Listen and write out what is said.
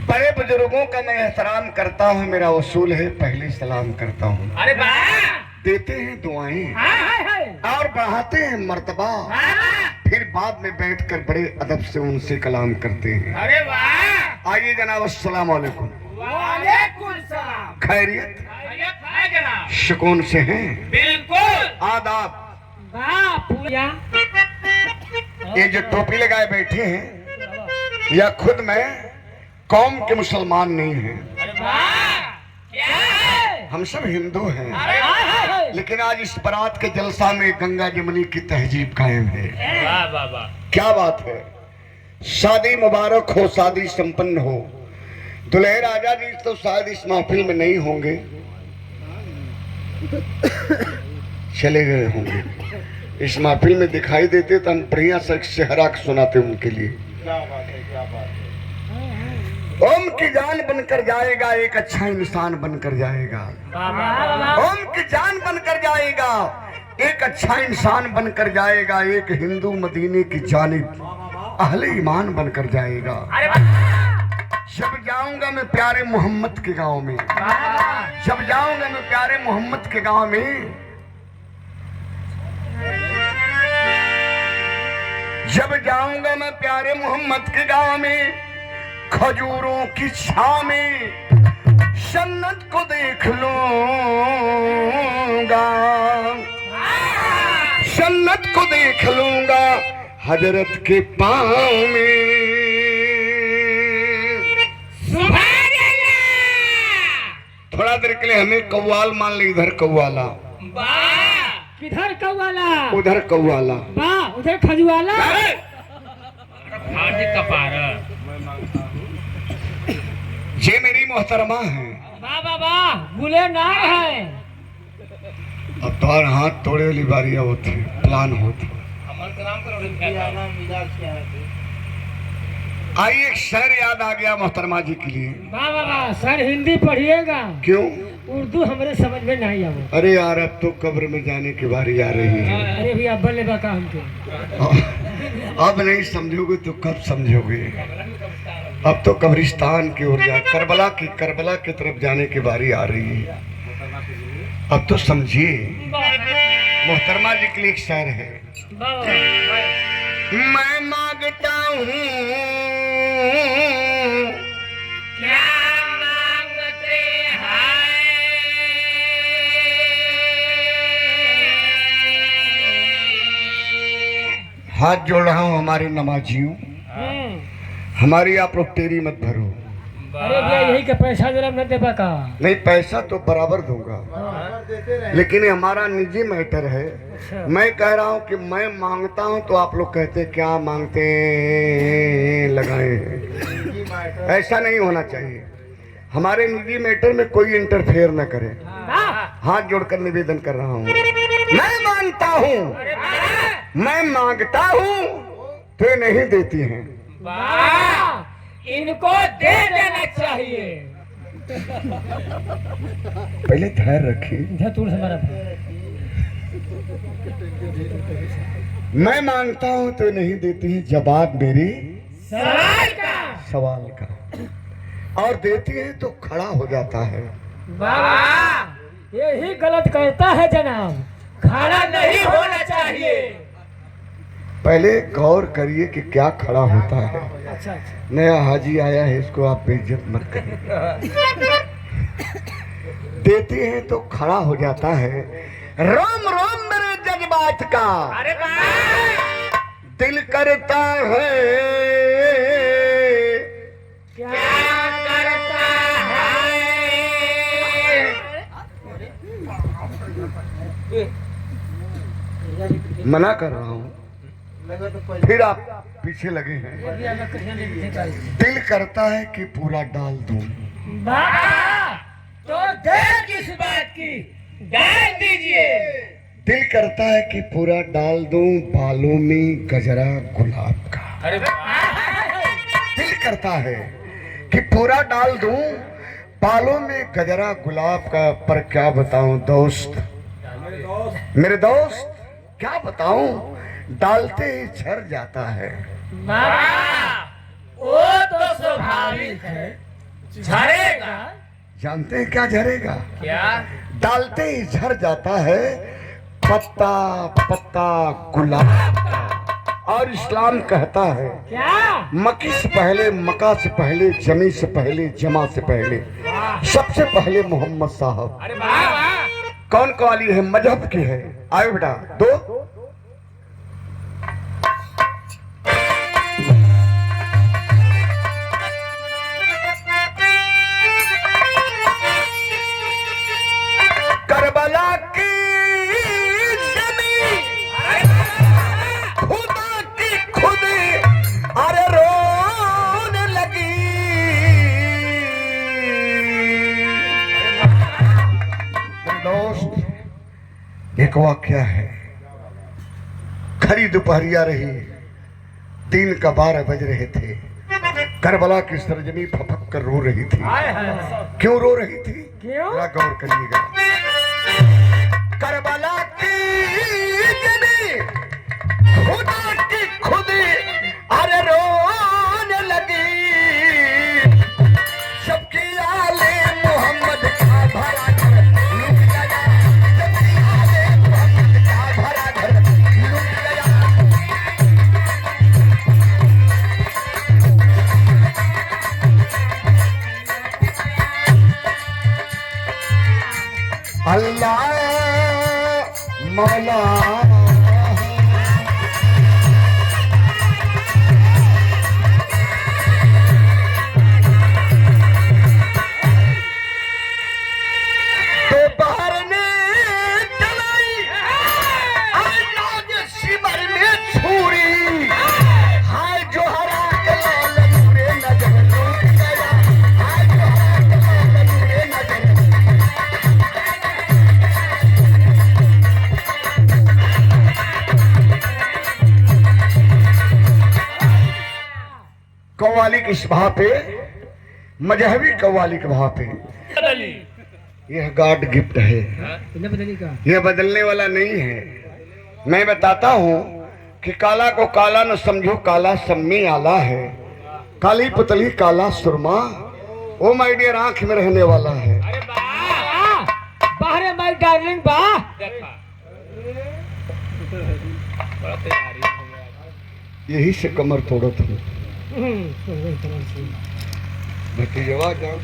बड़े बुजुर्गों का मैं एहतराम करता हूँ, मेरा उसूल है पहले सलाम करता हूँ। अरे वाह, देते हैं दुआएं और बढ़ाते हैं मर्तबा, फिर बाद में बैठकर बड़े अदब से उनसे कलाम करते हैं। अरे वाह, आइए जनाब, अस्सलाम वालेकुम। वालेकुम सलाम। खैरियत है जनाब? सुकून से हैं? बिल्कुल। आदाब। वाह पूजा। ये जो टोपी लगाए बैठे हैं या खुद में कौम के मुसलमान नहीं हैं, अरे वाह, क्या है? हम सब हिंदू हैं, अरे लेकिन आज इस बारात के जलसा में गंगा जमुनी की तहजीब कायम है। वाह वाह वाह, क्या बात है। शादी मुबारक हो, शादी संपन्न हो। दुल्हे राजा जी तो शायद इस महफिल में नहीं होंगे, चले गए होंगे। इस महफिल में दिखाई देते तो हम बढ़िया से सेहरा सुनाते उनके लिए। ओम की जान बनकर जाएगा, एक अच्छा इंसान बनकर जाएगा। ओम की जान बनकर जाएगा, एक अच्छा इंसान बनकर जाएगा। एक हिंदू मदीने की जानिब अहले ईमान बनकर जाएगा। जब जाऊंगा मैं प्यारे मोहम्मद के गांव में, जब जाऊंगा मैं प्यारे मोहम्मद के गांव में, जब जाऊंगा मैं प्यारे मोहम्मद के गांव में, खजूरों की छाव में जन्नत को देख लूंगा, जन्नत को देख लूंगा हजरत के पांव में। थोड़ा देर के लिए हमें कव्वाल मान ले। इधर कव्वाला, किधर कौवाला, उधर कव्वाला, वाह उधर खजुआला। ये मेरी मोहतरमा है। वाह वाह वाह, गुले नार है। अब तो हाथ तोड़े वाली बारी होती, प्लान होती। आइए, एक शेर याद आ गया मोहतरमा जी के लिए। वाह वाह वाह, सर हिंदी पढ़िएगा। क्यों? उर्दू हमारे समझ में नहीं आवे। अरे यार, अब तो कब्र में जाने की बारी आ रही है। अरे भैया बल्ले बका हमको। अब नहीं समझोगे तो कब समझोगे? अब तो कब्रिस्तान की ओर जा, करबला की तरफ जाने की बारी आ रही है। अब तो समझिए। मोहतरमा जी के लिए एक शेर है। मैं मांगता हूँ, क्या मांगते हैं? हाथ जोड़ रहा हूँ हमारे नमाजियों, हमारी आप लोग टेरी मत भरो। अरे भैया यही का पैसा जरा न देबा का? नहीं, पैसा तो बराबर दूंगा, लेकिन ये हमारा निजी मैटर है। मैं कह रहा हूँ कि मैं मांगता हूँ तो आप लोग कहते क्या मांगते लगाए हैं। ऐसा नहीं होना चाहिए। हमारे निजी मैटर में कोई इंटरफेयर न करे। हाथ जोड़कर निवेदन कर रहा हूँ। मैं मांगता हूँ, मैं मांगता हूँ तो ये नहीं देती हैं। इनको दे देना चाहिए। पहले धैर्य रखिए। मैं मांगता हूँ तो नहीं देती है, जवाब मेरी सवाल का। और देती है तो खड़ा हो जाता है। यही गलत करता है जनाब, खड़ा नहीं होना चाहिए। पहले गौर करिए कि क्या खड़ा होता है। अच्छा। नया हाजी आया है, इसको आप बेइज्जत मत करिए। देती है तो खड़ा हो जाता है। रोम रोम मेरे जज्बात का अरे दिल करता है, क्या करता है? मना कर रहा हूँ, फिर आप पीछे लगे हैं। दिल करता है कि पूरा डाल दूं। तो देर किस बात की, डाल दीजिए। दिल करता है कि पूरा डाल दूं बालों में गजरा गुलाब का। अरे दिल करता है कि पूरा डाल दूं बालों में गजरा गुलाब का। पर क्या बताऊं दोस्त, मेरे दोस्त, क्या बताऊं, डालते ही झर जाता है। बाबा वो तो स्वाभाविक है, झरेगा। जानते हैं क्या झरेगा? क्या? डालते ही झर जाता है पत्ता पत्ता गुलाब का। और इस्लाम कहता है क्या? मक्की से पहले, मक्का से पहले, जमी से पहले, जमा से पहले, सबसे पहले मोहम्मद साहब। अरे वाह, कौन कवाली है? मजहब की है। आए बेटा दो। करबला की जमी खुदा की खुद अरे रोने लगी। दोस्त एक वाक्या है। खरी दोपहरिया रही, 3 का 12 बज रहे थे। करबला की सरजमी फपक कर रो रही थी। क्यों रो रही थी? क्यों? जरा गौर करिएगा। करबला की जमी खुदा की खुद अरे रोने लगी। सबकी आले मोहम्मद का भरा घर लुट गया। सबकी आले मोहम्मद का भरा घर लुट गया। अल्लाह मौला दोपहर ने चलाई अल्लाह सिमर में छुरी। हाय जोहरा के लाल नूरे नजर लूट गया। हाय जोहरा के लाल नूरे नजर। कव्वाली की सभा पे, मजहबी कव्वाली की सभा पे यह गॉड गिफ्ट है। यह बदलने वाला नहीं है। मैं बताता हूँ कि काला को काला न समझो, काला सम्मी आला है। काली पुतली काला सुरमा, ओ माय डियर आंख में रहने वाला है। अरे वाह, बाहर माय डार्लिंग वाह। यही से कमर तोड़त हूँ। भतीजवा जान